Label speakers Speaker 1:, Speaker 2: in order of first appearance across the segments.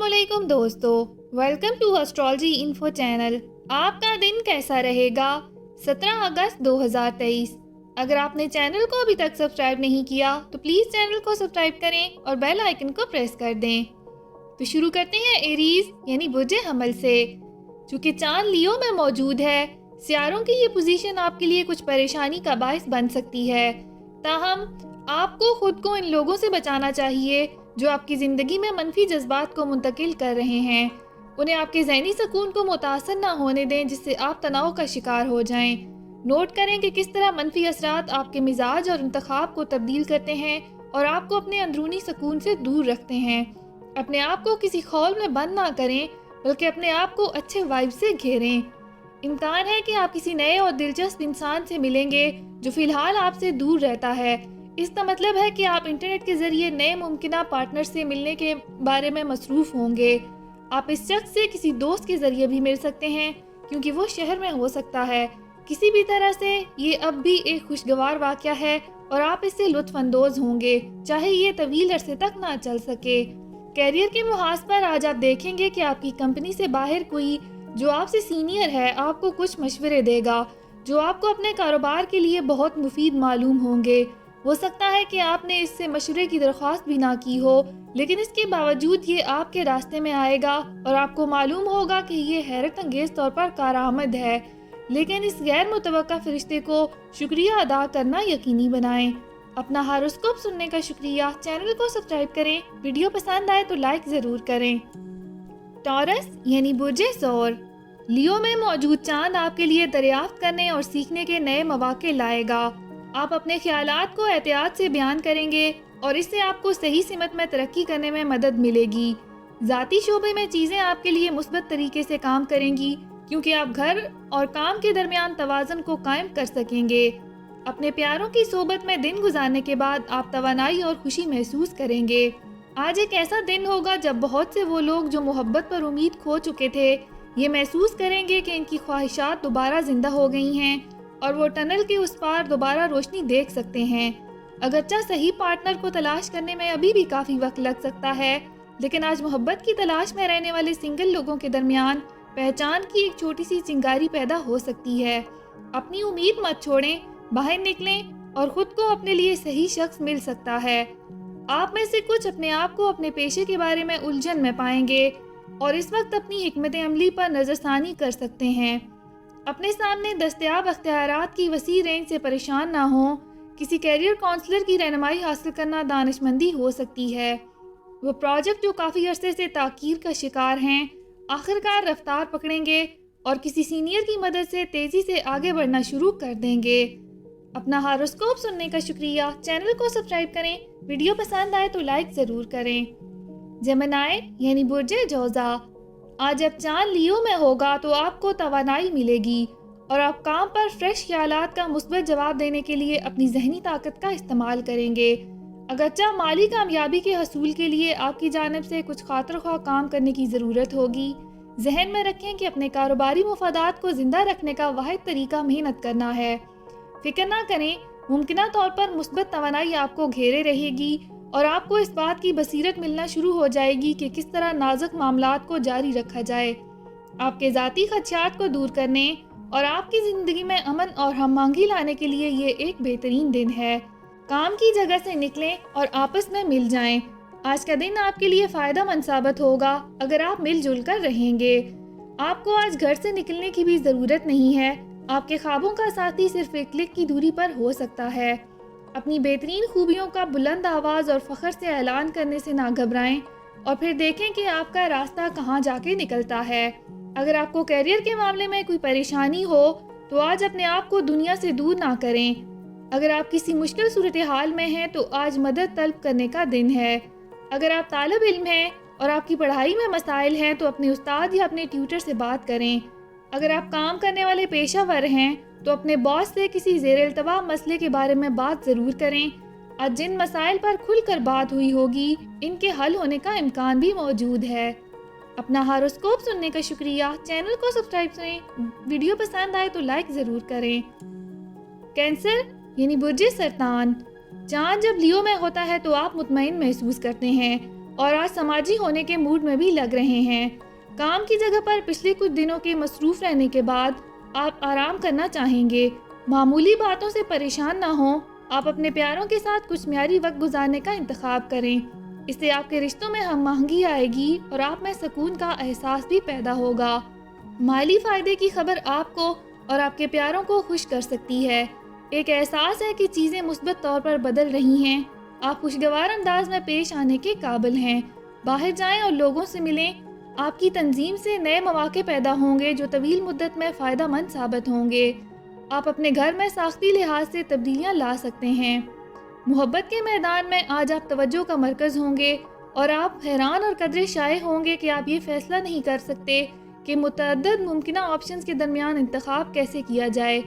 Speaker 1: अस्सलामुअलैकुम दोस्तों, welcome to astrology info channel. आपका दिन कैसा रहेगा? 17 अगस्त 2023। अगर आपने चैनल को अभी तक सब्सक्राइब नहीं किया तो प्लीज़ चैनल को सब्सक्राइब करें और बेल आइकन को प्रेस कर दें। तो शुरू करते हैं एरीज यानी बुर्जे हमल से। चूँकि चांद लियो में मौजूद है, सियारों की ये पोजीशन आपके लिए कुछ परेशानी का बायस बन सकती है। ताहम आपको खुद को इन लोगों से बचाना चाहिए जो आपकी ज़िंदगी में मनफी जज्बात को मुंतकिल कर रहे हैं। उन्हें आपके ज़हनी सुकून को मुतासर ना होने दें जिससे आप तनाव का शिकार हो जाएं। नोट करें कि किस तरह मनफी असरात आपके मिजाज और इंतखाब को तब्दील करते हैं और आपको अपने अंदरूनी सुकून से दूर रखते हैं। अपने आप को किसी खौल में बंद ना करें बल्कि अपने आप को अच्छे वाइब से घेरें। इम्कान है कि आप किसी नए और दिलचस्प इंसान से मिलेंगे जो फ़िलहाल आपसे दूर रहता है। इसका मतलब है कि आप इंटरनेट के ज़रिए नए मुमकिना पार्टनर से मिलने के बारे में मसरूफ़ होंगे। आप इस शख्स से किसी दोस्त के ज़रिए भी मिल सकते हैं क्योंकि वो शहर में हो सकता है। किसी भी तरह से ये अब भी एक खुशगवार वाक़या है और आप इससे लुत्फ़अंदोज़ होंगे, चाहे ये तवील अरसे तक ना चल सके। कैरियर के मुहाज पर आज आप देखेंगे कि आपकी कंपनी से बाहर कोई जो आपसे सीनियर है आपको कुछ मशवरे देगा जो आपको अपने कारोबार के लिए बहुत मुफीद मालूम होंगे। हो सकता है कि आपने इससे मशवरे की दरख्वास्त भी ना की हो, लेकिन इसके बावजूद ये आपके रास्ते में आएगा और आपको मालूम होगा कि ये हैरत अंगेज तौर पर कारआमद है। लेकिन इस गैर मुतवक्का फरिश्ते को शुक्रिया अदा करना यकीनी बनाएं। अपना हारोस्कोप सुनने का शुक्रिया। चैनल को सब्सक्राइब करें। वीडियो पसंद आए तो लाइक ज़रूर करें। टॉरस यानी बुर्जे ज़ोर। लियो में मौजूद चांद आपके लिए दरियाफ्त करने और सीखने के नए मौके लाएगा। आप अपने ख्यालात को एहतियात से बयान करेंगे और इससे आपको सही सिमत में तरक्की करने में मदद मिलेगी। ज़ाती शोबे में चीज़ें आपके लिए मुस्बत तरीके से काम करेंगी क्योंकि आप घर और काम के दरमियान तवाज़ुन को कायम कर सकेंगे। अपने प्यारों की सोबत में दिन गुजारने के बाद आप तवानाई और खुशी महसूस करेंगे। आज एक ऐसा दिन होगा जब बहुत से वो लोग जो मोहब्बत पर उम्मीद खो चुके थे ये महसूस करेंगे कि इनकी ख्वाहिशात दोबारा जिंदा हो गई हैं और वो टनल के उस पार दोबारा रोशनी देख सकते हैं। अगरचा सही पार्टनर को तलाश करने में अभी भी काफ़ी वक्त लग सकता है, लेकिन आज मोहब्बत की तलाश में रहने वाले सिंगल लोगों के दरमियान पहचान की एक छोटी सी चिंगारी पैदा हो सकती है। अपनी उम्मीद मत छोड़ें, बाहर निकलें और ख़ुद को अपने लिए सही शख्स मिल सकता है। आप में से कुछ अपने आप को अपने पेशे के बारे में उलझन में पाएंगे और इस वक्त अपनी हिकमत अमली पर नज़रसानी कर सकते हैं। अपने सामने दस्तयाब अख्तियारात की वसी रेंज से परेशान ना हो। किसी कैरियर काउंसलर की रहनुमाई हासिल करना दानिशमंदी हो सकती है। वो प्रोजेक्ट जो काफ़ी अरसे से ताकीर का शिकार हैं आखिरकार रफ्तार पकड़ेंगे और किसी सीनियर की मदद से तेज़ी से आगे बढ़ना शुरू कर देंगे। अपना हारोस्कोप सुनने का शुक्रिया। चैनल को सब्सक्राइब करें। वीडियो पसंद आए तो लाइक ज़रूर करें। जेमिनी यानी बुर्जे जोज़ा। आज जब चांद लियो में होगा तो आपको तवानाई मिलेगी और आप काम पर फ्रेश ख्यालात का मुस्बत जवाब देने के लिए अपनी जहनी ताकत का इस्तेमाल करेंगे। अगरचा माली कामयाबी के हसूल के लिए आपकी जानिब से कुछ खातिर ख्वाह काम करने की ज़रूरत होगी। जहन में रखें कि अपने कारोबारी मुफादात को ज़िंदा रखने का वाहिद तरीका मेहनत करना है। फिक्र ना करें, मुमकिना तौर पर मुस्बत तवानाई आपको घेरे रहेगी और आपको इस बात की बसीरत मिलना शुरू हो जाएगी कि किस तरह नाजुक मामलात को जारी रखा जाए। आपके ज़ाती खदशात को दूर करने और आपकी ज़िंदगी में अमन और हमआंगी लाने के लिए ये एक बेहतरीन दिन है। काम की जगह से निकलें और आपस में मिल जाएं। आज का दिन आपके लिए फ़ायदेमंद साबित होगा अगर आप मिलजुल कर रहेंगे। आपको आज घर से निकलने की भी ज़रूरत नहीं है। आपके ख्वाबों का साथी सिर्फ एक क्लिक की दूरी पर हो सकता है। अपनी बेहतरीन खूबियों का बुलंद आवाज़ और फ़ख्र से ऐलान करने से ना घबराएं और फिर देखें कि आपका रास्ता कहाँ जाके निकलता है। अगर आपको कैरियर के मामले में कोई परेशानी हो तो आज अपने आप को दुनिया से दूर ना करें। अगर आप किसी मुश्किल सूरत हाल में हैं तो आज मदद तलब करने का दिन है। अगर आप तालिब इल्म हैं और आपकी पढ़ाई में मसाइल हैं तो अपने उस्ताद या अपने ट्यूटर से बात करें। अगर आप काम करने वाले पेशावर हैं तो अपने बॉस से किसी ज़ेर-इल्तवा मसले के बारे में बात ज़रूर करें। आज जिन मसाइल पर खुलकर बात हुई होगी इनके हल होने का इम्कान भी मौजूद है। अपना हारोस्कोप सुनने का शुक्रिया। चैनल को सब्सक्राइब करें। वीडियो पसंद आए तो लाइक ज़रूर करें। कैंसर यानी बुर्जे सरतान। चांद जब लियो में होता है तो आप मुतमईन महसूस करते हैं। और आज समाजी होने के मूड में भी लग रहे हैं। काम की जगह पर पिछले कुछ दिनों के मसरूफ रहने के बाद आप आराम करना चाहेंगे। मामूली बातों से परेशान ना हो। आप अपने प्यारों के साथ कुछ म्यारी वक्त गुजारने का इंतखाब करें। इससे आपके रिश्तों में हमआहंगी आएगी और आप में सुकून का एहसास भी पैदा होगा। माली फायदे की खबर आपको और आपके प्यारों को खुश कर सकती है। एक एहसास है कि चीज़ें मुस्बत तौर पर बदल रही हैं। आप खुशगवार अंदाज में पेश आने के काबिल हैं। बाहर जाएं और लोगों से मिलें। आपकी तंजीम से नए मौके पैदा होंगे जो तवील मुद्दत में फ़ायदा मंद साबित होंगे। आप अपने घर में साख्ती लिहाज से तब्दीलियाँ ला सकते हैं। मोहब्बत के मैदान में आज आप तवज्जो का मरकज़ होंगे और आप हैरान और कदरे शाये होंगे कि आप ये फैसला नहीं कर सकते कि मुतअद्दिद मुमकिना ऑप्शंस के दरमियान इंतखाब कैसे किया जाए।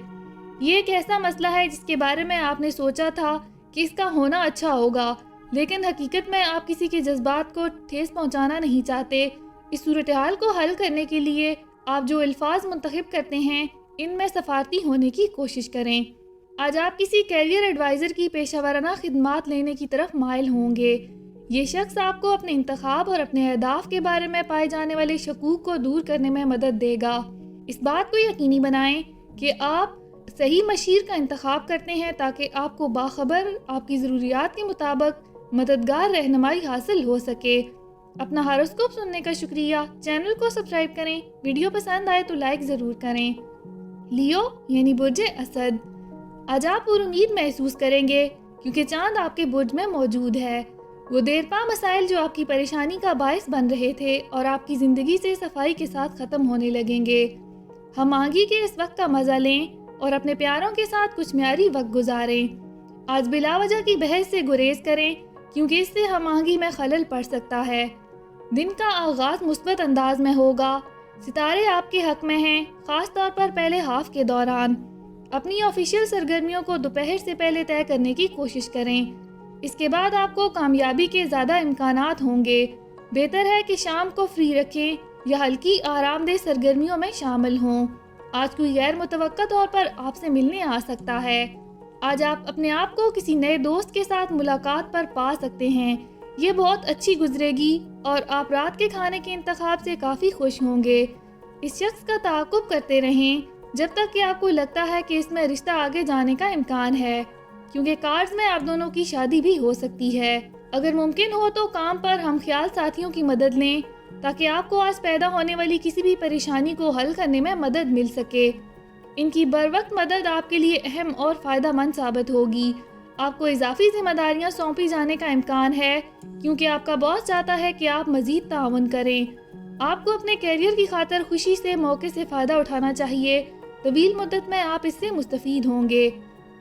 Speaker 1: ये एक ऐसा मसला है जिसके बारे में आपने सोचा था कि इसका होना अच्छा होगा, लेकिन हकीकत में आप किसी के जज्बात को ठेस पहुंचाना नहीं चाहते। इस सूरत हाल को हल करने के लिए आप जो अल्फाज मुंतखब करते हैं इनमें सफारती होने की कोशिश करें। आज आप किसी कैरियर एडवाइज़र की पेशावराना खिदमात लेने की तरफ माइल होंगे। ये शख्स आपको अपने इंतखाब और अपने अहदाफ के बारे में पाए जाने वाले शकूक को दूर करने में मदद देगा। इस बात को यकीनी बनाएं कि आप सही मशीर का इंतखाब करते हैं ताकि आपको बाखबर आपकी ज़रूरियात के मुताबिक मददगार रहनुमाई हासिल हो सके। अपना हॉरोस्कोप सुनने का शुक्रिया। चैनल को सब्सक्राइब करें। वीडियो पसंद आए तो लाइक ज़रूर करें। लियो यानी बुर्ज असद, आज आप पुरुमीद महसूस करेंगे क्योंकि चांद आपके बुर्ज में मौजूद है। वो देरपा मसाइल जो आपकी परेशानी का बायस बन रहे थे और आपकी ज़िंदगी से सफाई के साथ ख़त्म होने लगेंगे। हमआहंगी के इस वक्त का मज़ा लें और अपने प्यारों के साथ कुछ म्यारी वक्त गुजारें। आज बिलावजह की बहस से गुरेज करें क्योंकि इससे हमआहंगी में खलल पड़ सकता है। दिन का आगाज़ मुस्बत अंदाज में होगा। सितारे आपके हक में हैं, ख़ास तौर पर पहले हाफ के दौरान। अपनी ऑफिशियल सरगर्मियों को दोपहर से पहले तय करने की कोशिश करें। इसके बाद आपको कामयाबी के ज़्यादा इम्कानात होंगे। बेहतर है कि शाम को फ्री रखें या हल्की आरामदेह सरगर्मियों में शामिल हों। आज कोई गैर मुतवक्का तौर पर आपसे मिलने आ सकता है। आज आप अपने आप को किसी नए दोस्त के साथ मुलाकात पर पा सकते हैं। ये बहुत अच्छी गुजरेगी और आप रात के खाने के इंतखाब से काफ़ी खुश होंगे। इस शख्स का ताक़ुब करते रहें जब तक कि आपको लगता है कि इसमें रिश्ता आगे जाने का इम्कान है, क्योंकि कार्ड्स में आप दोनों की शादी भी हो सकती है। अगर मुमकिन हो तो काम पर हम ख्याल साथियों की मदद लें ताकि आपको आज पैदा होने वाली किसी भी परेशानी को हल करने में मदद मिल सके। इनकी बरवक्त मदद आपके लिए अहम और फ़ायदा मंद साबित होगी। आपको इजाफी जिम्मेदारियां सौंपी जाने का इम्कान है क्योंकि आपका बॉस चाहता है कि आप मज़ीद ताउन करें। आपको अपने कैरियर की खातिर खुशी से मौके से फ़ायदा उठाना चाहिए। तवील मुद्दत में आप इससे मुस्तफ़ीद होंगे।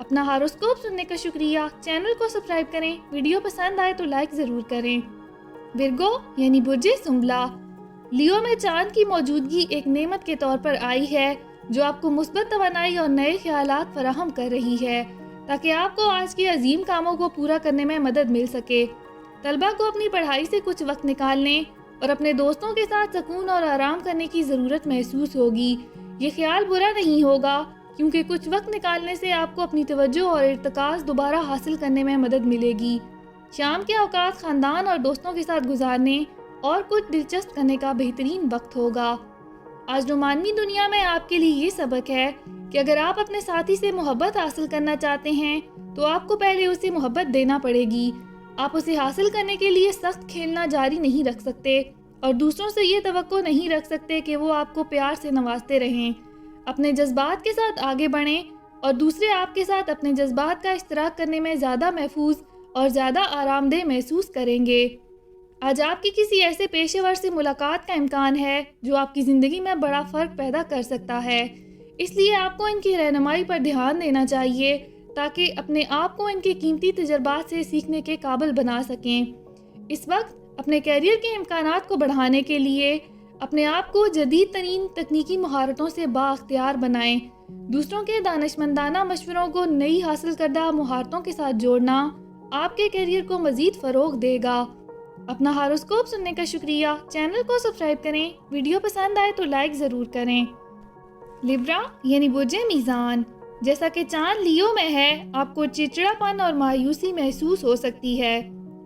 Speaker 1: अपना हॉरोस्कोप सुनने का शुक्रिया। चैनल को सब्सक्राइब करें। वीडियो पसंद आए तो लाइक ज़रूर करें। विर्गो यानी बुर्ज सुंबला, लियो में चांद की मौजूदगी एक नेमत के तौर पर आई है जो आपको मुस्बत तवानाई और नए ख्यालात फराहम कर रही है ताकि आपको आज के अजीम कामों को पूरा करने में मदद मिल सके। तलबा को अपनी पढ़ाई से कुछ वक्त निकालने और अपने दोस्तों के साथ सुकून और आराम करने की ज़रूरत महसूस होगी। ये ख्याल बुरा नहीं होगा क्योंकि कुछ वक्त निकालने से आपको अपनी तवज्जो और इर्तिकाज़ दोबारा हासिल करने में मदद मिलेगी। शाम के औकात ख़ानदान और दोस्तों के साथ गुजारने और कुछ दिलचस्प करने का बेहतरीन वक्त होगा। आज रोमानवी दुनिया में आपके लिए ये सबक है कि अगर आप अपने साथी से मोहब्बत हासिल करना चाहते हैं तो आपको पहले उसे मोहब्बत देना पड़ेगी। आप उसे हासिल करने के लिए सख्त खेलना जारी नहीं रख सकते और दूसरों से ये तवक्को नहीं रख सकते कि वो आपको प्यार से नवाजते रहें। अपने जज्बात के साथ आगे बढ़ें और दूसरे आपके साथ अपने जज्बात का इश्तराक करने में ज़्यादा महफूज और ज़्यादा आरामदेह महसूस करेंगे। आज आपकी किसी ऐसे पेशेवर से मुलाकात का इम्कान है जो आपकी ज़िंदगी में बड़ा फ़र्क पैदा कर सकता है। इसलिए आपको इनकी रहनुमाई पर ध्यान देना चाहिए ताकि अपने आप को इनके कीमती तजर्बात से सीखने के काबिल बना सकें। इस वक्त अपने कैरियर के इम्कानात को बढ़ाने के लिए अपने आप को जदीद तरीन तकनीकी महारतों से बाअख्तियार बनाएं। दूसरों के दानिशमंदाना मशवरों को नई हासिल करदा महारतों के साथ जोड़ना आपके कैरियर को मज़ीद फ़रोग़ देगा। अपना हॉरोस्कोप सुनने का शुक्रिया। चैनल को सब्सक्राइब करें। वीडियो पसंद आए तो लाइक ज़रूर करें। लिब्रा यानी बुर्ज मीज़ान, जैसा कि चांद लियो में है आपको चिड़चिड़ापन और मायूसी महसूस हो सकती है।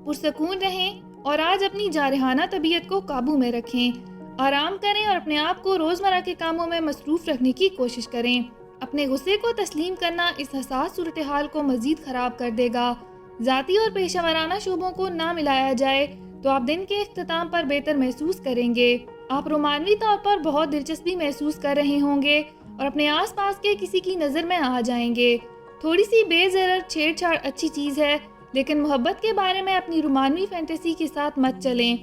Speaker 1: पुरसकून रहें اور آج اپنی جارحانہ طبیعت کو قابو میں رکھیں، آرام کریں اور اپنے آپ کو روزمرہ کے کاموں میں مصروف رکھنے کی کوشش کریں۔ اپنے غصے کو تسلیم کرنا اس حساس صورتحال کو مزید خراب کر دے گا۔ ذاتی اور پیشہ ورانہ شعبوں کو نہ ملایا جائے تو آپ دن کے اختتام پر بہتر محسوس کریں گے۔ آپ رومانوی طور پر بہت دلچسپی محسوس کر رہے ہوں گے اور اپنے آس پاس کے کسی کی نظر میں آ جائیں گے۔ تھوڑی سی بے ضرر چھیڑ چھاڑ اچھی چیز ہے، لیکن محبت کے بارے میں اپنی رومانوی فینٹیسی کے ساتھ مت چلیں۔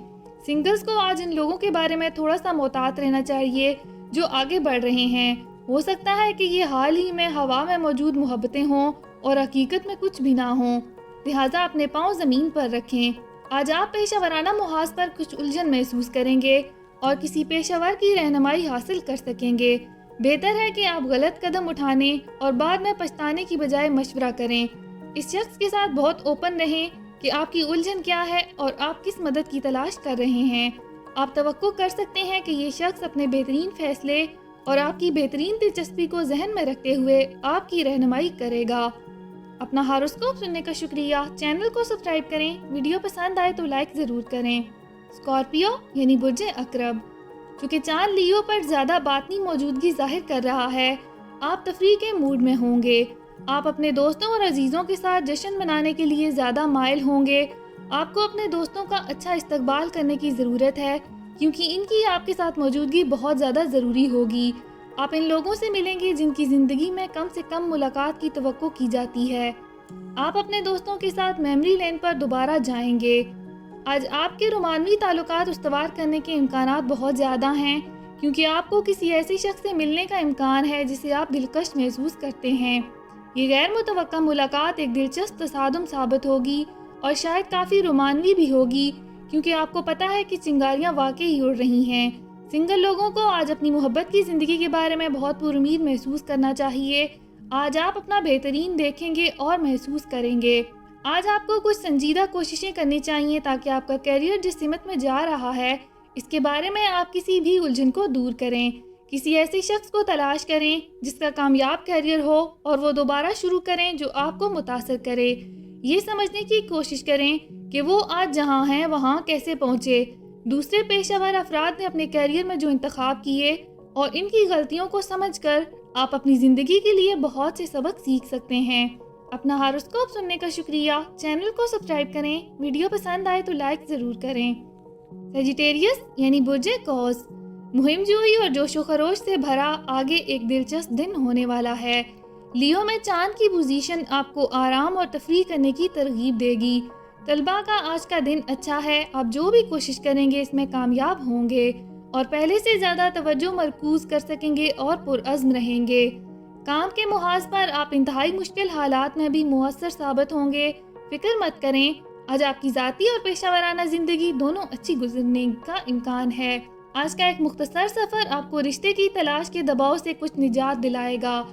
Speaker 1: سنگلز کو آج ان لوگوں کے بارے میں تھوڑا سا محتاط رہنا چاہیے جو آگے بڑھ رہے ہیں۔ ہو سکتا ہے کہ یہ حال ہی میں ہوا میں موجود محبتیں ہوں اور حقیقت میں کچھ بھی نہ ہوں، لہٰذا اپنے پاؤں زمین پر رکھیں۔ آج آپ پیشہ ورانہ محاذ پر کچھ الجھن محسوس کریں گے اور کسی پیشہ ور کی رہنمائی حاصل کر سکیں گے۔ بہتر ہے کہ آپ غلط قدم اٹھانے اور بعد میں پچھتانے کی بجائے مشورہ کریں۔ اس شخص کے ساتھ بہت اوپن رہیں کہ آپ کی الجھن کیا ہے اور آپ کس مدد کی تلاش کر رہے ہیں۔ آپ توقع کر سکتے ہیں کہ یہ شخص اپنے بہترین فیصلے اور آپ کی بہترین دلچسپی کو ذہن میں رکھتے ہوئے آپ کی رہنمائی کرے گا۔ اپنا ہاروسکوپ سننے کا شکریہ۔ چینل کو سبسکرائب کریں۔ ویڈیو پسند آئے تو لائک ضرور کریں۔ اسکارپیو یعنی برج عقرب، چونکہ چاند لیو پر زیادہ باطنی موجودگی ظاہر کر رہا ہے، آپ تفریح کے موڈ میں ہوں گے۔ آپ اپنے دوستوں اور عزیزوں کے ساتھ جشن منانے کے لیے زیادہ مائل ہوں گے۔ آپ کو اپنے دوستوں کا اچھا استقبال کرنے کی ضرورت ہے کیونکہ ان کی آپ کے ساتھ موجودگی بہت زیادہ ضروری ہوگی۔ آپ ان لوگوں سے ملیں گے جن کی زندگی میں کم سے کم ملاقات کی توقع کی جاتی ہے۔ آپ اپنے دوستوں کے ساتھ میموری لین پر دوبارہ جائیں گے۔ آج آپ کے رومانوی تعلقات استوار کرنے کے امکانات بہت زیادہ ہیں کیونکہ آپ کو کسی ایسے شخص سے ملنے کا امکان ہے جسے آپ دلکش محسوس کرتے ہیں۔ یہ غیر متوقع ملاقات ایک دلچسپ تصادم ثابت ہوگی اور شاید کافی رومانوی بھی ہوگی کیونکہ آپ کو پتہ ہے کہ چنگاریاں واقعی اڑ رہی ہیں۔ سنگل لوگوں کو آج اپنی محبت کی زندگی کے بارے میں بہت پر امید محسوس کرنا چاہیے۔ آج آپ اپنا بہترین دیکھیں گے اور محسوس کریں گے۔ آج آپ کو کچھ سنجیدہ کوششیں کرنی چاہیے تاکہ آپ کا کیریئر جس سمت میں جا رہا ہے اس کے بارے میں آپ کسی بھی الجھن کو دور کریں۔ کسی ایسے شخص کو تلاش کریں جس کا کامیاب کیریئر ہو اور وہ دوبارہ شروع کریں جو آپ کو متاثر کرے۔ یہ سمجھنے کی کوشش کریں کہ وہ آج جہاں ہیں وہاں کیسے پہنچے۔ دوسرے پیشہ ور افراد نے اپنے کیریئر میں جو انتخاب کیے اور ان کی غلطیوں کو سمجھ کر آپ اپنی زندگی کے لیے بہت سے سبق سیکھ سکتے ہیں۔ اپنا ہاروسکوپ سننے کا شکریہ۔ چینل کو سبسکرائب کریں۔ ویڈیو پسند آئے تو لائک ضرور کریں۔ سیجیٹیریس یعنی برج قوس، مہم جوئی اور جوش و خروش سے بھرا آگے ایک دلچسپ دن ہونے والا ہے۔ لیو میں چاند کی پوزیشن آپ کو آرام اور تفریح کرنے کی ترغیب دے گی۔ طلباء کا آج کا دن اچھا ہے، آپ جو بھی کوشش کریں گے اس میں کامیاب ہوں گے اور پہلے سے زیادہ توجہ مرکوز کر سکیں گے اور پرعزم رہیں گے۔ کام کے محاذ پر آپ انتہائی مشکل حالات میں بھی مؤثر ثابت ہوں گے۔ فکر مت کریں، آج آپ کی ذاتی اور پیشہ ورانہ زندگی دونوں اچھی گزرنے کا امکان ہے۔ آج کا ایک مختصر سفر آپ کو رشتے کی تلاش کے دباؤ سے کچھ نجات دلائے گا۔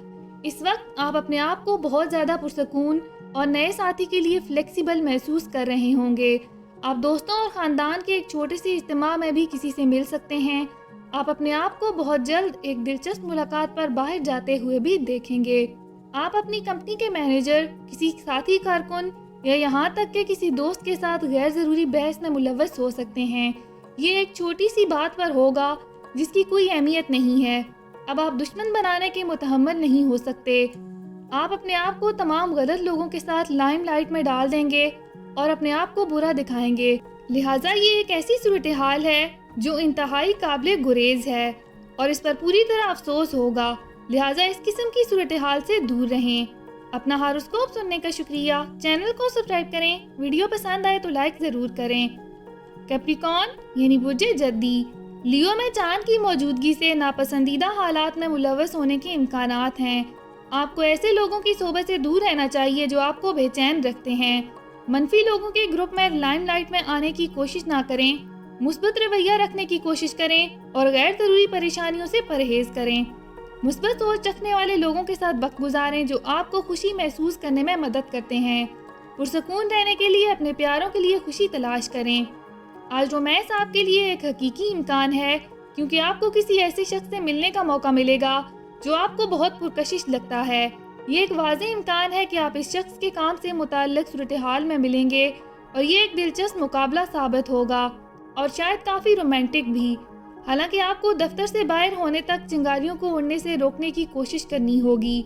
Speaker 1: اس وقت آپ اپنے آپ کو بہت زیادہ پرسکون اور نئے ساتھی کے لیے فلیکسیبل محسوس کر رہے ہوں گے۔ آپ دوستوں اور خاندان کے ایک چھوٹے سے اجتماع میں بھی کسی سے مل سکتے ہیں۔ آپ اپنے آپ کو بہت جلد ایک دلچسپ ملاقات پر باہر جاتے ہوئے بھی دیکھیں گے۔ آپ اپنی کمپنی کے مینیجر، کسی ساتھی کارکن یا یہاں تک کہ کسی دوست کے ساتھ غیر ضروری بحث میں ملوث ہو سکتے ہیں۔ یہ ایک چھوٹی سی بات پر ہوگا جس کی کوئی اہمیت نہیں ہے۔ اب آپ دشمن بنانے کے متحمل نہیں ہو سکتے۔ آپ اپنے آپ کو تمام غلط لوگوں کے ساتھ لائم لائٹ میں ڈال دیں گے اور اپنے آپ کو برا دکھائیں گے، لہٰذا یہ ایک ایسی صورتحال ہے جو انتہائی قابل گریز ہے اور اس پر پوری طرح افسوس ہوگا، لہٰذا اس قسم کی صورتحال سے دور رہیں۔ اپنا ہاروسکوپ سننے کا شکریہ۔ چینل کو سبسکرائب کریں۔ ویڈیو پسند آئے تو لائک ضرور کریں۔ کیپریکارن یعنی برج جدی، لیو میں چاند کی موجودگی سے ناپسندیدہ حالات میں ملوث ہونے کے امکانات ہیں۔ آپ کو ایسے لوگوں کی صحبت سے دور رہنا چاہیے جو آپ کو بے چین رکھتے ہیں۔ منفی لوگوں کے گروپ میں لائم لائٹ میں آنے کی کوشش نہ کریں، مثبت رویہ رکھنے کی کوشش کریں اور غیر ضروری پریشانیوں سے پرہیز کریں۔ مثبت سوچ رکھنے والے لوگوں کے ساتھ وقت گزاریں جو آپ کو خوشی محسوس کرنے میں مدد کرتے ہیں۔ پرسکون رہنے کے لیے اپنے پیاروں کے لیے خوشی تلاش کریں۔ آج رومانس آپ کے لیے ایک حقیقی امکان ہے کیونکہ آپ کو کسی ایسے شخص سے ملنے کا موقع ملے گا جو آپ کو بہت پرکشش لگتا ہے۔ یہ ایک واضح امکان ہے کہ آپ اس شخص کے کام سے متعلق صورتحال میں ملیں گے और ये एक दिलचस्प मुकाबला साबित होगा और शायद काफ़ी रोमांटिक भी। हालांकि आपको दफ्तर से बाहर होने तक चिंगारियों को उड़ने से रोकने की कोशिश करनी होगी।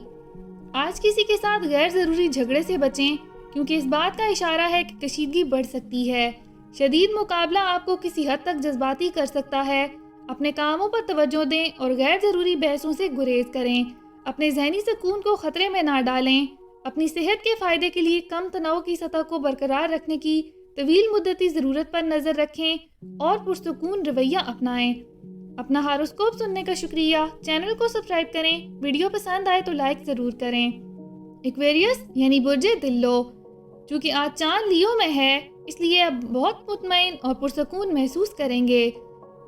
Speaker 1: आज किसी के साथ गैर ज़रूरी झगड़े से बचें, क्योंकि इस बात का इशारा है कि कशीदगी बढ़ सकती है। शदीद मुकाबला आपको किसी हद तक जज्बाती कर सकता है। अपने कामों पर तवज्जो दें और गैर ज़रूरी बहसों से गुरेज करें। अपने जहनी सुकून को ख़तरे में ना डालें। अपनी सेहत के फ़ायदे के लिए कम तनाव की सतह को बरकरार रखने की तवील मुद्दती ज़रूरत पर नज़र रखें और पुरसुकून रवैया अपनाएं। अपना हारोस्कोप सुनने का शुक्रिया। चैनल को सब्सक्राइब करें। वीडियो पसंद आए तो लाइक ज़रूर करें। एक्वेरियस यानी बुर्जे दिल्लो, चूँकि आज चांद लियो में है, इसलिए अब बहुत मुतमईन और पुरसुकून महसूस करेंगे।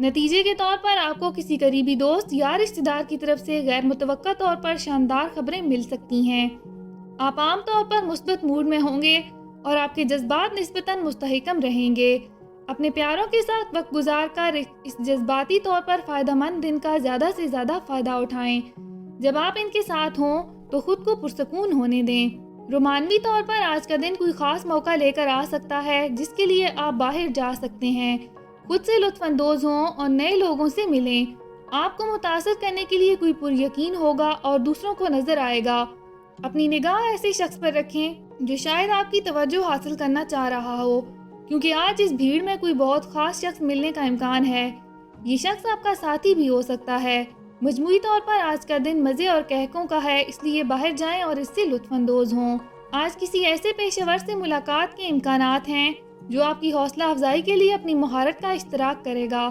Speaker 1: नतीजे के तौर पर आपको किसी करीबी दोस्त या रिश्तेदार की तरफ से गैर मुतवक्का तौर पर शानदार खबरें मिल सकती हैं। आप आम तौर पर मुस्बत मूड में होंगे और आपके जज्बात निस्बतन मुस्तहकम रहेंगे। अपने प्यारों के साथ वक्त गुजार कर इस जज्बाती तौर पर फ़ायदेमंद दिन का ज़्यादा से ज़्यादा फ़ायदा उठाएं। जब आप इनके साथ हों तो खुद को पुरसुकून होने दें। रोमानवी तौर पर आज का दिन कोई ख़ास मौका लेकर आ सकता है जिसके लिए आप बाहर जा सकते हैं। खुद से लुत्फ़अंदोज़ हों और नए लोगों से मिलें। आपको मुतासर करने के लिए कोई पुरयकीन होगा और दूसरों को नज़र आएगा। अपनी निगाह ऐसे शख्स पर रखें जो शायद आपकी तवज्जो हासिल करना चाह रहा हो, क्योंकि आज इस भीड़ में कोई बहुत ख़ास शख्स मिलने का इम्कान है। ये शख्स आपका साथी भी हो सकता है। मजमूई तौर पर आज का दिन मज़े और कहकों का है, इसलिए बाहर जाएं और इससे लुत्फ़अंदोज़ हों। आज किसी ऐसे पेशेवर से मुलाकात के इम्कानात हैं जो आपकी हौसला अफजाई के लिए अपनी महारत का इश्तराक करेगा।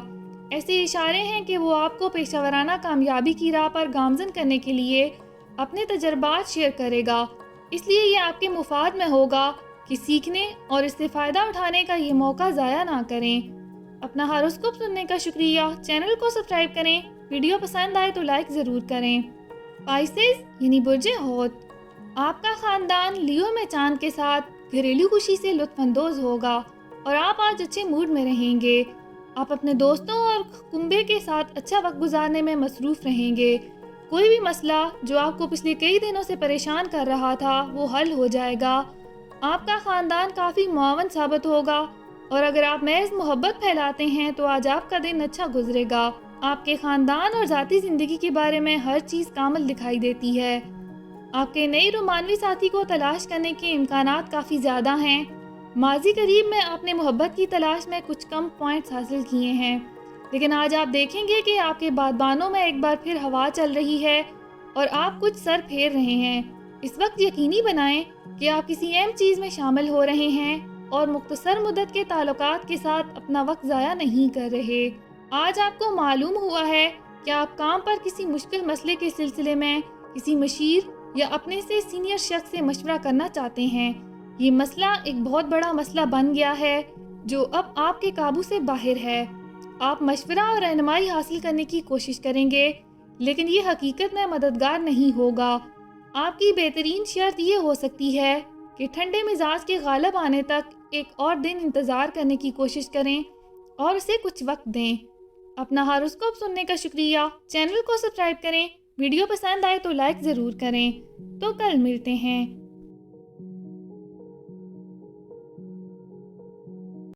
Speaker 1: ऐसे इशारे हैं कि वो आपको पेशेवराना कामयाबी की राह पर गामजन करने के लिए अपने तजर्बात शेयर करेगा। इसलिए ये आपके मुफाद में होगा कि सीखने और इससे फ़ायदा उठाने का ये मौका ज़ाया ना करें। अपना हारोस्कोप सुनने का शुक्रिया। चैनल को सब्सक्राइब करें। वीडियो पसंद आए तो लाइक ज़रूर करें। पाइसेस यानी बुर्जे हौत, आपका ख़ानदान लियो में चांद के साथ घरेलू खुशी से लुत्फ़अंदोज़ होगा और आप आज अच्छे मूड में रहेंगे। आप अपने दोस्तों और कुंबे के साथ अच्छा वक्त गुजारने में मसरूफ़ रहेंगे। कोई भी मसला जो आपको पिछले कई दिनों से परेशान कर रहा था वो हल हो जाएगा। आपका ख़ानदान काफ़ी मुआवन साबित होगा और अगर आप महज मोहब्बत फैलाते हैं तो आज आपका दिन अच्छा गुजरेगा। आपके ख़ानदान और ज़ाती ज़िंदगी के बारे में हर चीज़ कामिल दिखाई देती है। आपके नए रोमानवी साथी को तलाश करने के इम्कानात काफ़ी ज़्यादा हैं। माजी करीब में आपने मोहब्बत की तलाश में कुछ कम पॉइंट्स हासिल किए हैं, लेकिन आज आप देखेंगे कि आपके बादबानों में एक बार फिर हवा चल रही है और आप कुछ सर फेर रहे हैं। इस वक्त यकीनी बनाएं कि आप किसी अहम चीज़ में शामिल हो रहे हैं और मुख्तसर मुद्दत के ताल्लुकात के साथ अपना वक्त ज़ाया नहीं कर रहे। आज आपको मालूम हुआ है कि आप काम पर किसी मुश्किल मसले के सिलसिले में किसी मशीर या अपने से सीनियर शख्स से मशवरा करना चाहते हैं। ये मसला एक बहुत बड़ा मसला बन गया है जो अब आपके काबू से बाहर है। आप मशवरा और रहनुमाई हासिल करने की कोशिश करेंगे, लेकिन ये हकीकत में मददगार नहीं होगा। आपकी बेहतरीन शर्त ये हो सकती है कि ठंडे मिजाज के गालिब आने तक एक और दिन इंतज़ार करने की कोशिश करें और उसे कुछ वक्त दें। अपना हारोस्कोप सुनने का शुक्रिया। चैनल को सब्सक्राइब करें। वीडियो पसंद आए तो लाइक ज़रूर करें। तो कल मिलते हैं।